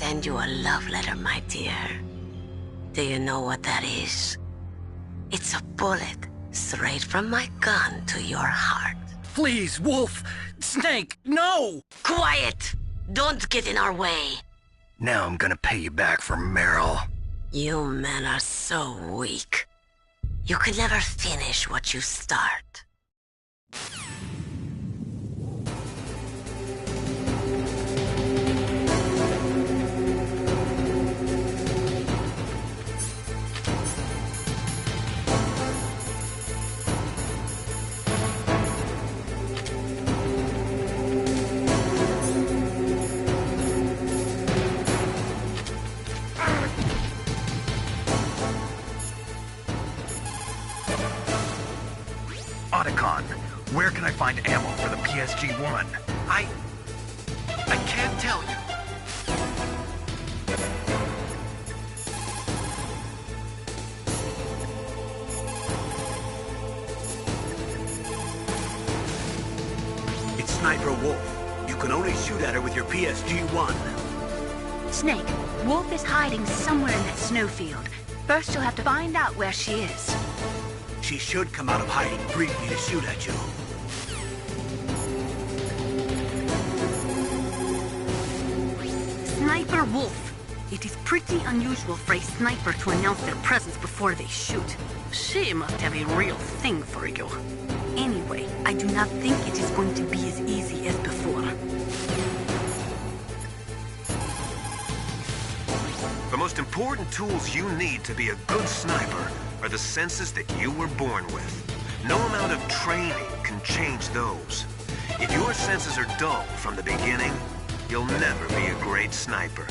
send you a love letter, my dear. Do you know what that is? It's a bullet straight from my gun to your heart. Please, Wolf! Snake, no! Quiet! Don't get in our way. Now I'm gonna pay you back for Meryl. You men are so weak. You can never finish what you start. Otacon, where can I find ammo for the PSG-1? I can't tell you. It's Sniper Wolf. You can only shoot at her with your PSG-1. Snake, Wolf is hiding somewhere in that snowfield. First, you'll have to find out where she is. She should come out of hiding briefly to shoot at you. Sniper Wolf. It is pretty unusual for a sniper to announce their presence before they shoot. She must have a real thing for you. Anyway, I do not think it is going to be as easy as before. The most important tools you need to be a good sniper are the senses that you were born with. No amount of training can change those. If your senses are dull from the beginning, you'll never be a great sniper.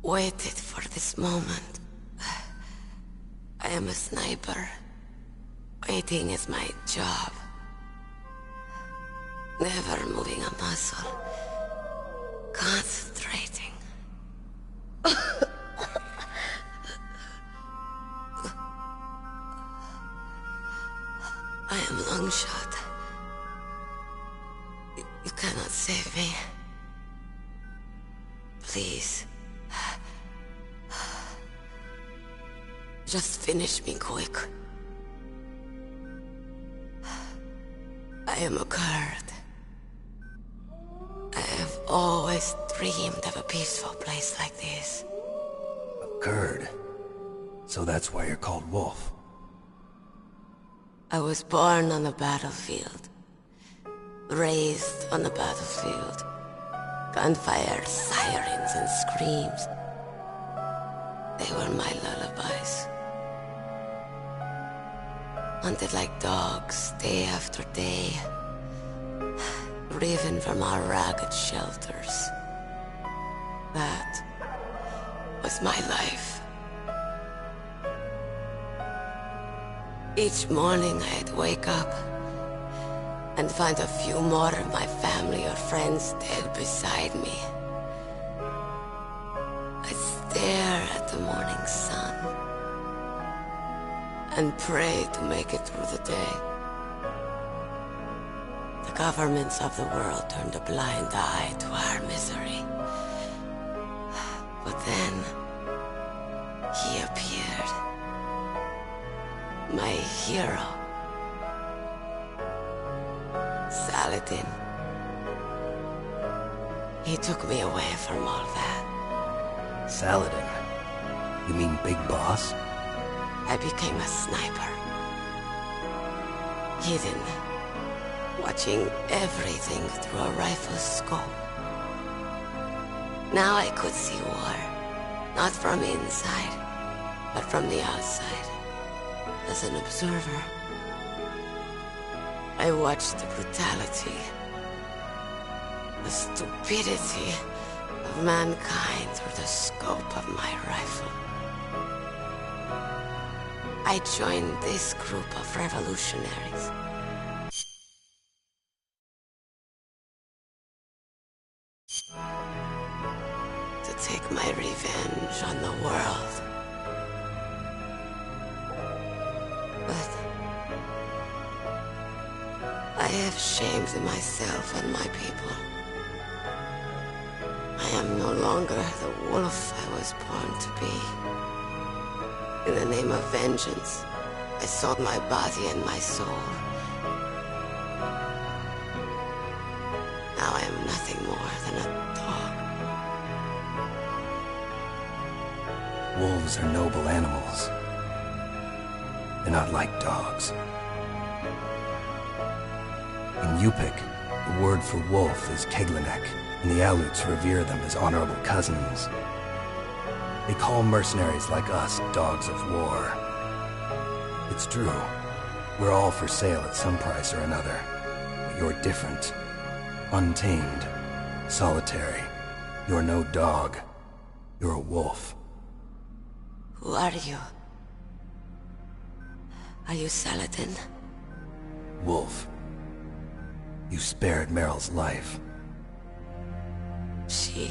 waited for this moment. I am a sniper. Waiting is my job. Never moving a muscle. Concentrating. I am Longshot. You cannot save me. Please. Just finish me quick. I am a Kurd. I have always dreamed of a peaceful place like this. A Kurd? So that's why you're called Wolf. I was born on the battlefield. Raised on the battlefield. Gunfire, sirens, and screams. They were my lullabies. Hunted like dogs, day after day. Driven from our ragged shelters. That was my life. Each morning I'd wake up and find a few more of my family or friends dead beside me. I'd stare at the morning sun and pray to make it through the day. The governments of the world turned a blind eye to our misery. But then, he appeared. My hero. Saladin. He took me away from all that. Saladin? You mean Big Boss? I became a sniper. Hidden. Watching everything through a rifle's scope. Now I could see war. Not from inside, but from the outside. As an observer. I watched the brutality, the stupidity of mankind through the scope of my rifle. I joined this group of revolutionaries. To take my revenge on the world. But I have shamed myself and my people. I am no longer the wolf I was born to be. In the name of vengeance, I sold my body and my soul. Now I am nothing more than a dog. Wolves are noble animals. They're not like dogs. In Yupik, the word for wolf is Keglanek, and the Aleuts revere them as honorable cousins. They call mercenaries like us dogs of war. It's true. We're all for sale at some price or another. But you're different. Untamed. Solitary. You're no dog. You're a wolf. Who are you? Are you Saladin? Wolf. You spared Meryl's life. She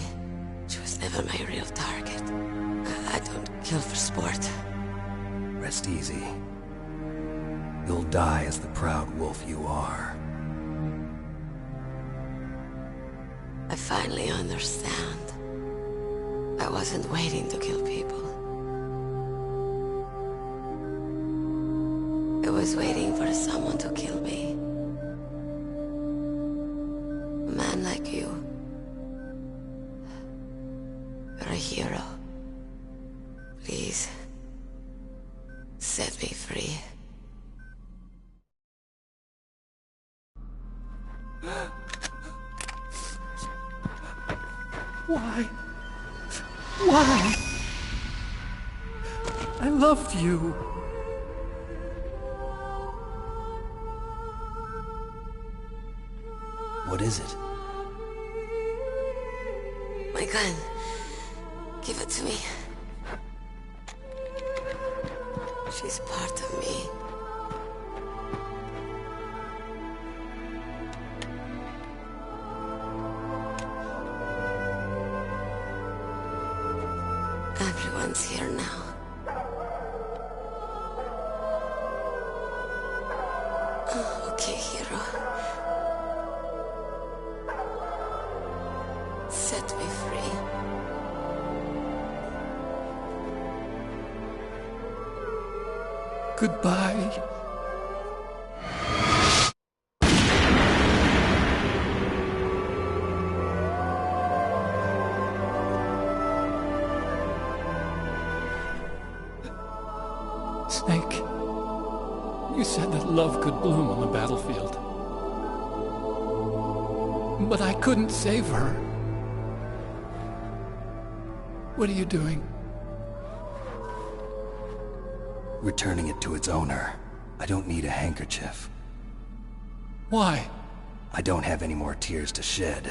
was never my real target. I don't kill for sport. Rest easy. You'll die as the proud wolf you are. I finally understand. I wasn't waiting to kill people. I was waiting for someone to kill me. A man like you. You're a hero. Please, set me free. Why? Why? I loved you. What is it? My gun. Give it to me. She's part of me. Everyone's here now. Oh, okay, hero. Set me free. Goodbye. Snake, you said that love could bloom on the battlefield. But I couldn't save her. What are you doing? Returning it to its owner. I don't need a handkerchief. Why? I don't have any more tears to shed.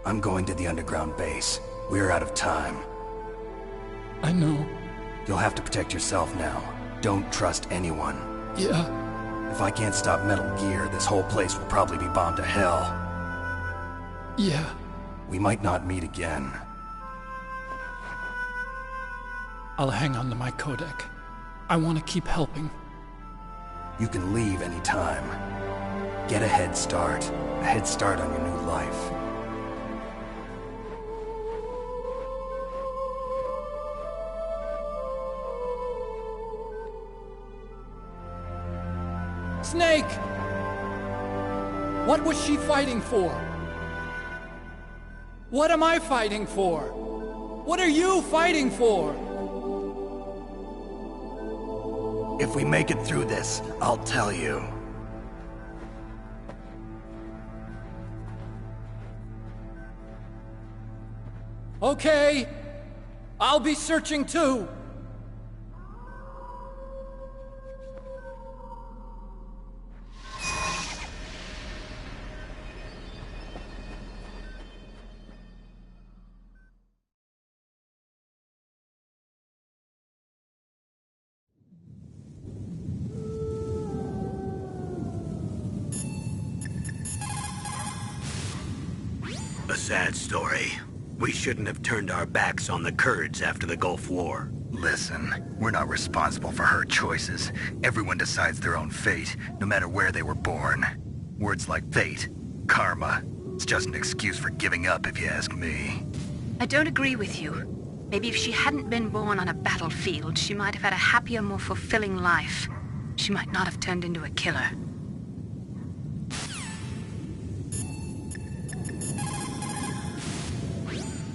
I'm going to the underground base. We're out of time. I know. You'll have to protect yourself now. Don't trust anyone. Yeah. If I can't stop Metal Gear, this whole place will probably be bombed to hell. Yeah. We might not meet again. I'll hang on to my codec. I want to keep helping. You can leave anytime. Get a head start. A head start on your new life. Snake! What was she fighting for? What am I fighting for? What are you fighting for? If we make it through this, I'll tell you. Okay. I'll be searching too. A sad story. We shouldn't have turned our backs on the Kurds after the Gulf War. Listen, we're not responsible for her choices. Everyone decides their own fate, no matter where they were born. Words like fate, karma, it's just an excuse for giving up if you ask me. I don't agree with you. Maybe if she hadn't been born on a battlefield, she might have had a happier, more fulfilling life. She might not have turned into a killer.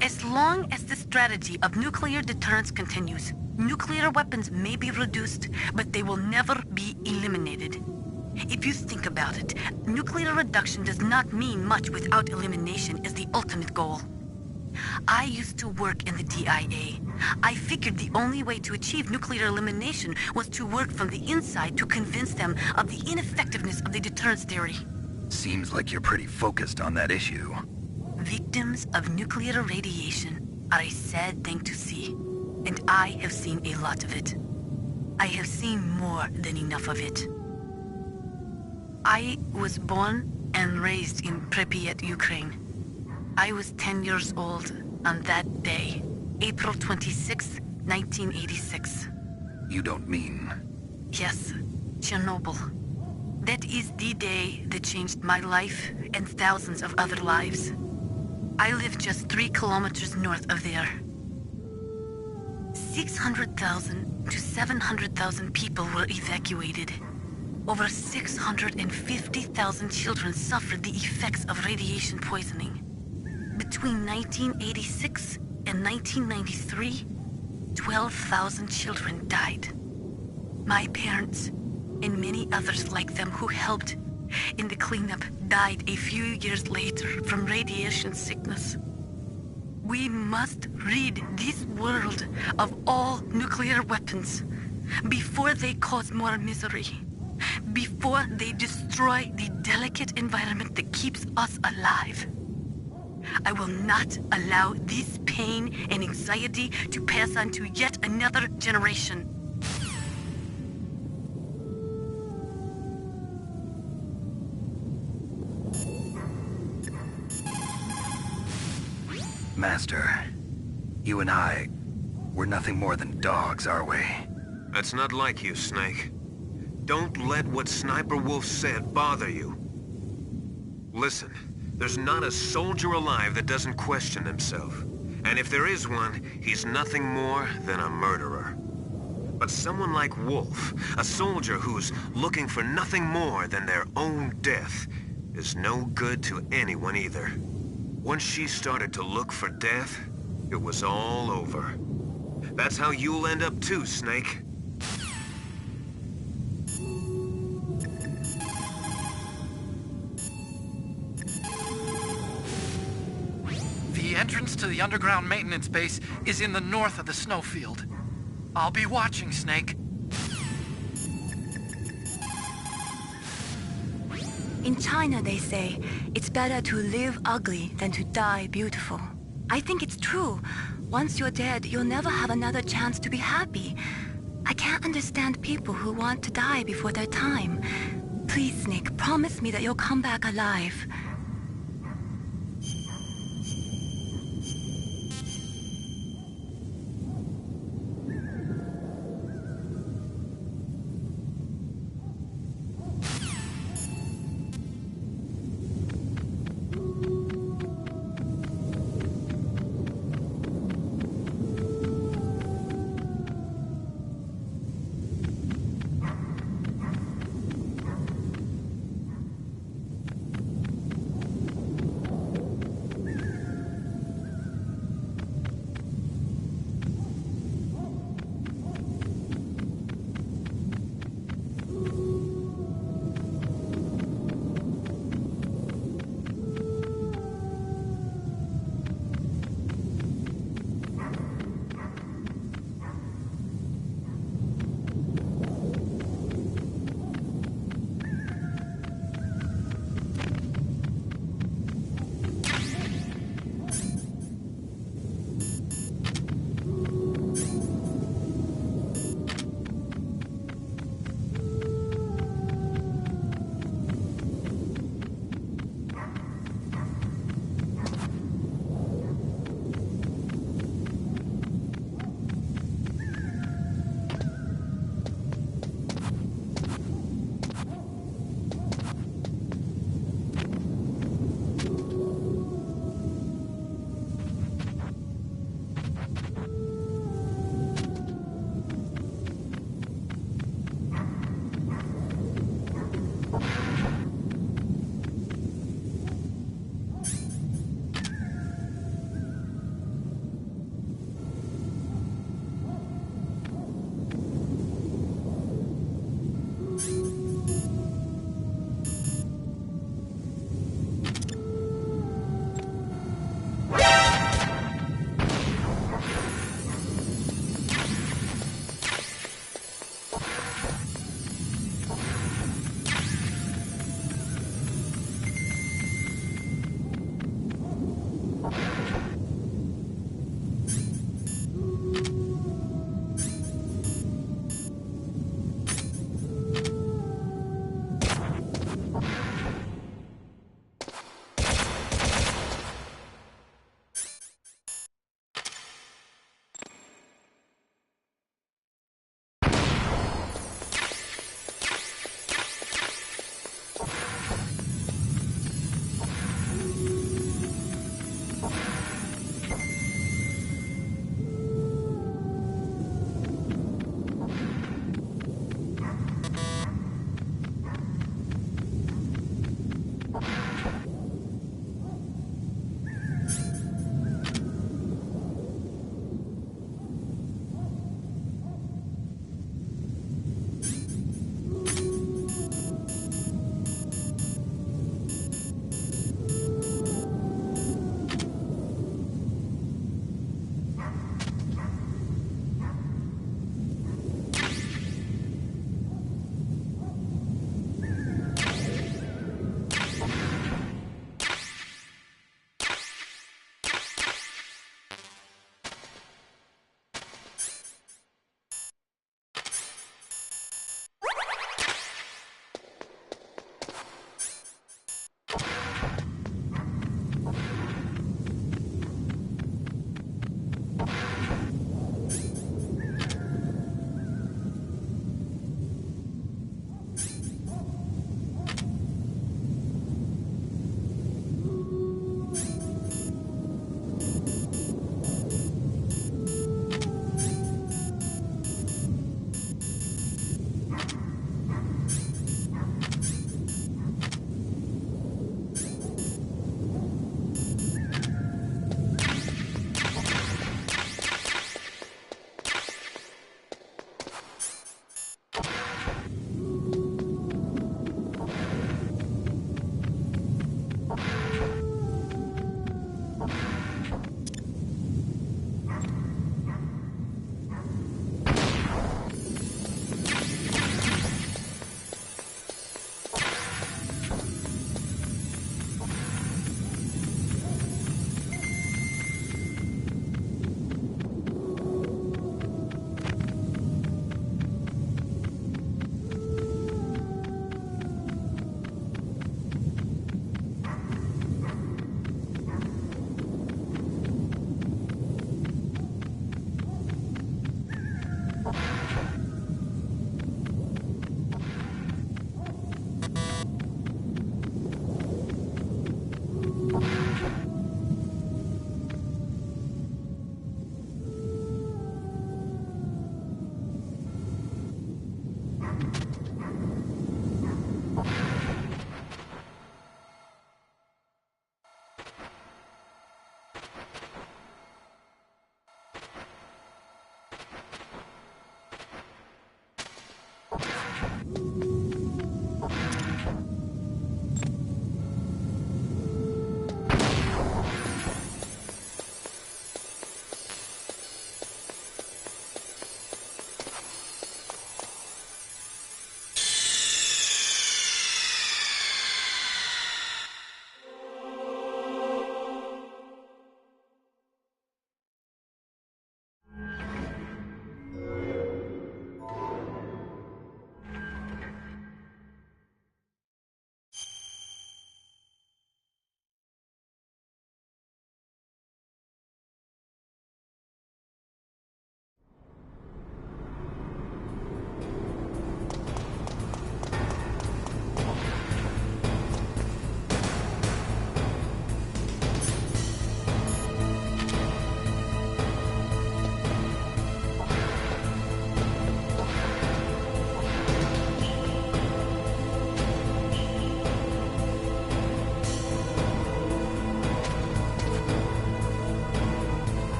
As long as the strategy of nuclear deterrence continues, nuclear weapons may be reduced, but they will never be eliminated. If you think about it, nuclear reduction does not mean much without elimination as the ultimate goal. I used to work in the DIA. I figured the only way to achieve nuclear elimination was to work from the inside to convince them of the ineffectiveness of the deterrence theory. Seems like you're pretty focused on that issue. Victims of nuclear radiation are a sad thing to see, and I have seen a lot of it. I have seen more than enough of it. I was born and raised in Pripyat, Ukraine. I was 10 years old on that day, April 26, 1986. You don't mean... Yes, Chernobyl. That is the day that changed my life and thousands of other lives. I live just 3 kilometers north of there. 600,000 to 700,000 people were evacuated. Over 650,000 children suffered the effects of radiation poisoning. Between 1986 and 1993, 12,000 children died. My parents, and many others like them who helped in the cleanup, died a few years later from radiation sickness. We must rid this world of all nuclear weapons before they cause more misery, before they destroy the delicate environment that keeps us alive. I will not allow this pain and anxiety to pass on to yet another generation. Master, you and I, we're nothing more than dogs, are we? That's not like you, Snake. Don't let what Sniper Wolf said bother you. Listen, there's not a soldier alive that doesn't question himself. And if there is one, he's nothing more than a murderer. But someone like Wolf, a soldier who's looking for nothing more than their own death, is no good to anyone either. Once she started to look for death, it was all over. That's how you'll end up too, Snake. The entrance to the underground maintenance base is in the north of the snowfield. I'll be watching, Snake. In China, they say, it's better to live ugly than to die beautiful. I think it's true. Once you're dead, you'll never have another chance to be happy. I can't understand people who want to die before their time. Please, Snake, promise me that you'll come back alive.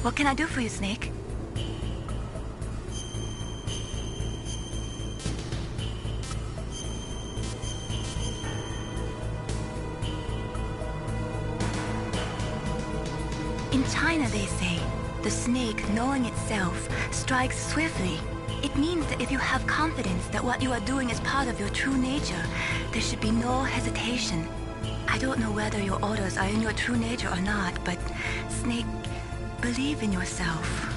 What can I do for you, Snake? In China, they say, the snake, knowing itself, strikes swiftly. It means that if you have confidence that what you are doing is part of your true nature, there should be no hesitation. I don't know whether your orders are in your true nature or not, but, Snake, believe in yourself.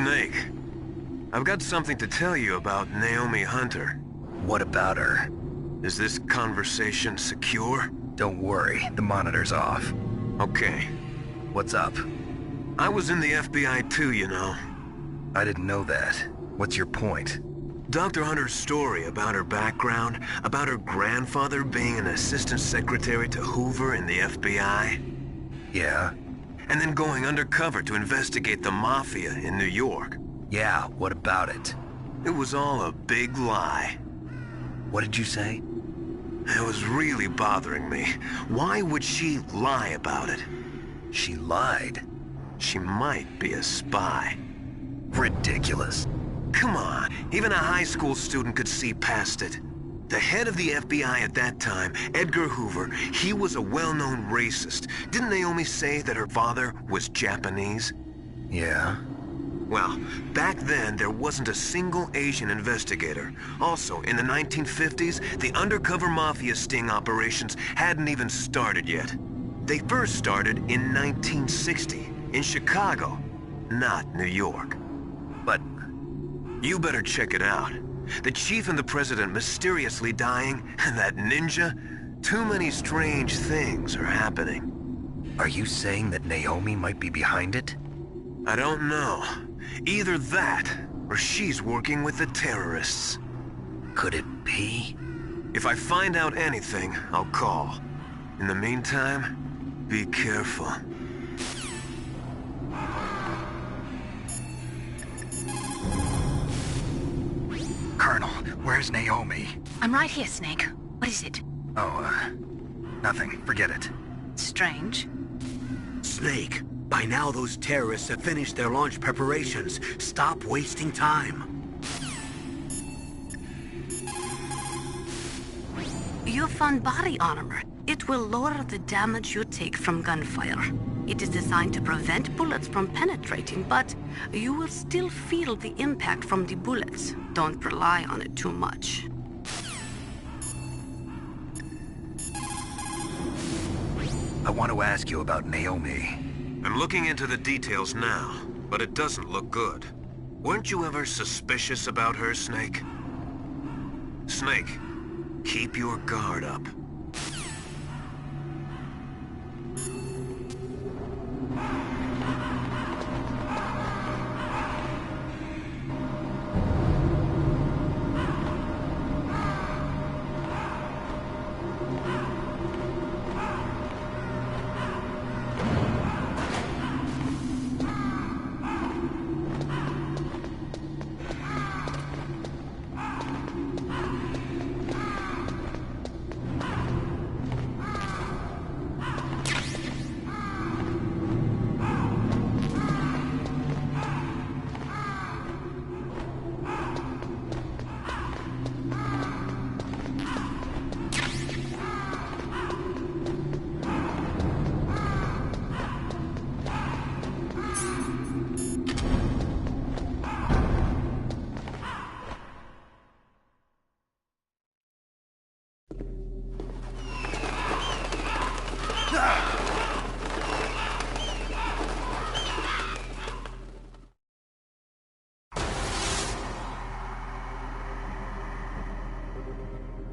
Snake, I've got something to tell you about Naomi Hunter. What about her? Is this conversation secure? Don't worry, the monitor's off. Okay. What's up? I was in the FBI too, you know. I didn't know that. What's your point? Dr. Hunter's story about her background, about her grandfather being an assistant secretary to Hoover in the FBI. Yeah? And then going undercover to investigate the Mafia in New York. Yeah, what about it? It was all a big lie. What did you say? It was really bothering me. Why would she lie about it? She lied? She might be a spy. Ridiculous. Come on, even a high school student could see past it. The head of the FBI at that time, Edgar Hoover, he was a well-known racist. Didn't Naomi say that her father was Japanese? Yeah? Well, back then, there wasn't a single Asian investigator. Also, in the 1950s, the undercover mafia sting operations hadn't even started yet. They first started in 1960, in Chicago, not New York. But you better check it out. The chief and the president mysteriously dying, and that ninja, too many strange things are happening. are you saying that Naomi might be behind it? I don't know. Either that, or she's working with the terrorists. Could it be? If I find out anything, I'll call. In the meantime, be careful. Colonel, where's Naomi? I'm right here, Snake. What is it? Oh, nothing. Forget it. Strange. Snake, by now those terrorists have finished their launch preparations. Stop wasting time. You found body armor. It will lower the damage you take from gunfire. It is designed to prevent bullets from penetrating, but you will still feel the impact from the bullets. Don't rely on it too much. I want to ask you about Naomi. I'm looking into the details now, but it doesn't look good. Weren't you ever suspicious about her, Snake? Snake, keep your guard up.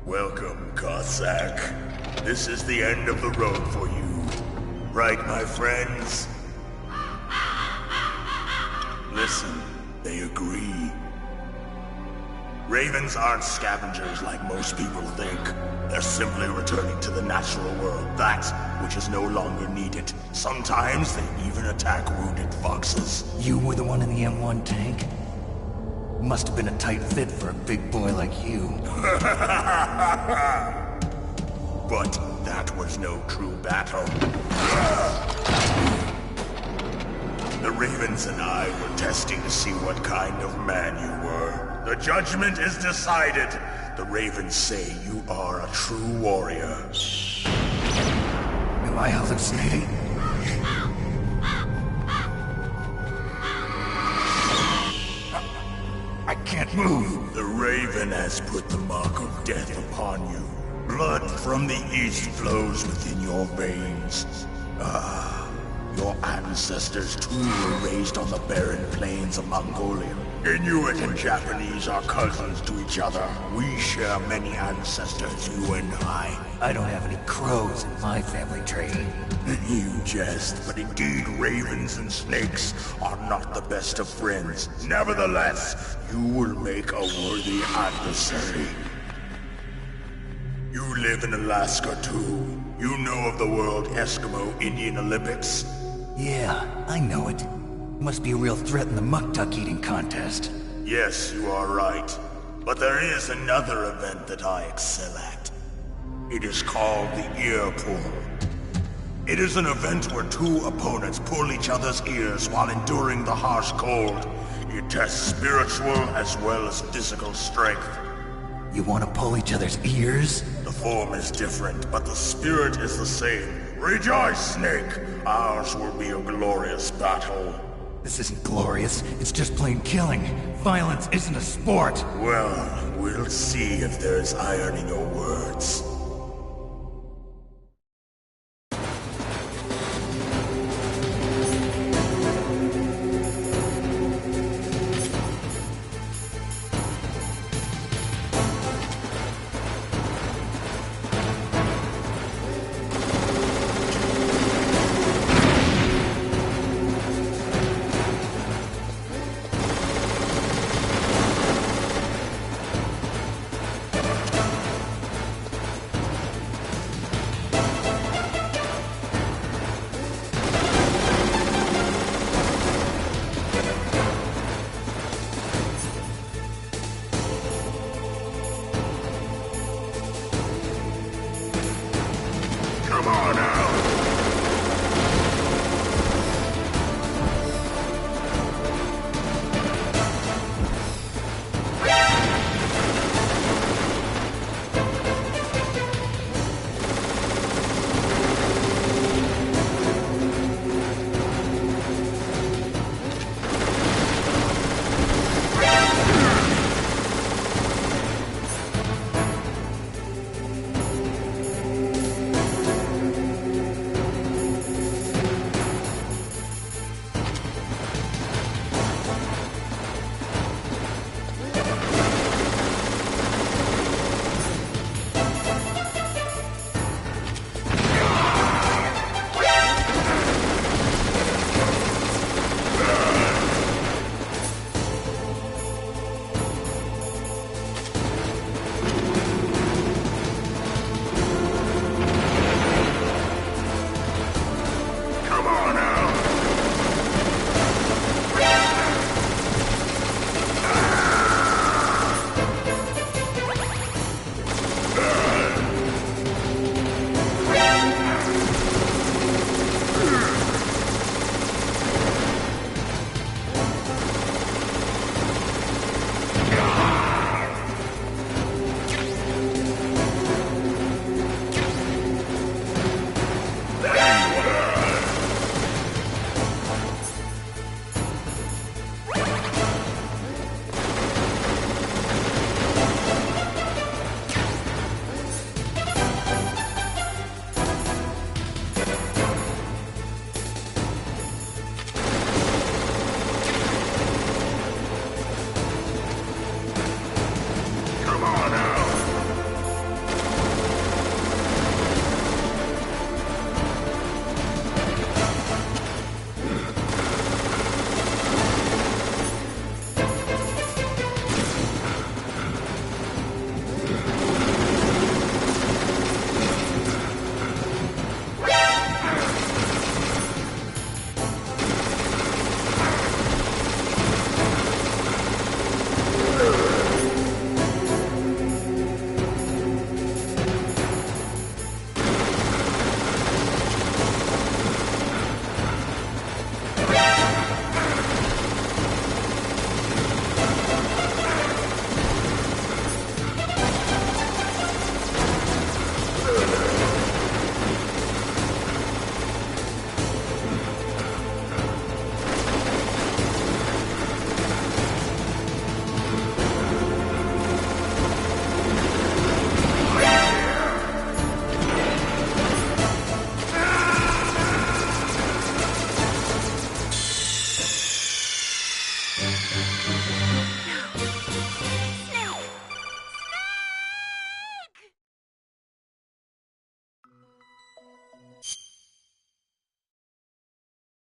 Welcome, Cossack. This is the end of the road for you. Right, my friends? Listen, they agree. Ravens aren't scavengers like most people think. They're simply returning to the natural world, that which is no longer needed. Sometimes they even attack wounded foxes. You were the one in the M1 tank? Must have been a tight fit for a big boy like you. But that was no true battle. The Ravens and I were testing to see what kind of man you were. The judgment is decided. The Ravens say you are a true warrior. Am I hallucinating? I can't move. The Raven has put the mark of death upon you. Blood from the east flows within your veins. Ah, Your ancestors too were raised on the barren plains of Mongolia. Inuit and Japanese are cousins to each other. We share many ancestors, you and I. I don't have any crows in my family tree. You jest, but indeed ravens and snakes are not the best of friends. Nevertheless, you will make a worthy adversary. You live in Alaska too. You know of the World Eskimo Indian Olympics? Yeah, I know it. Must be a real threat in the muck-duck eating contest. Yes, you are right. But there is another event that I excel at. It is called the ear pull. It is an event where two opponents pull each other's ears while enduring the harsh cold. It tests spiritual as well as physical strength. You want to pull each other's ears? The form is different, but the spirit is the same. Rejoice, Snake! Ours will be a glorious battle. This isn't glorious, it's just plain killing. Violence isn't a sport. Well, we'll see if there's iron in your words.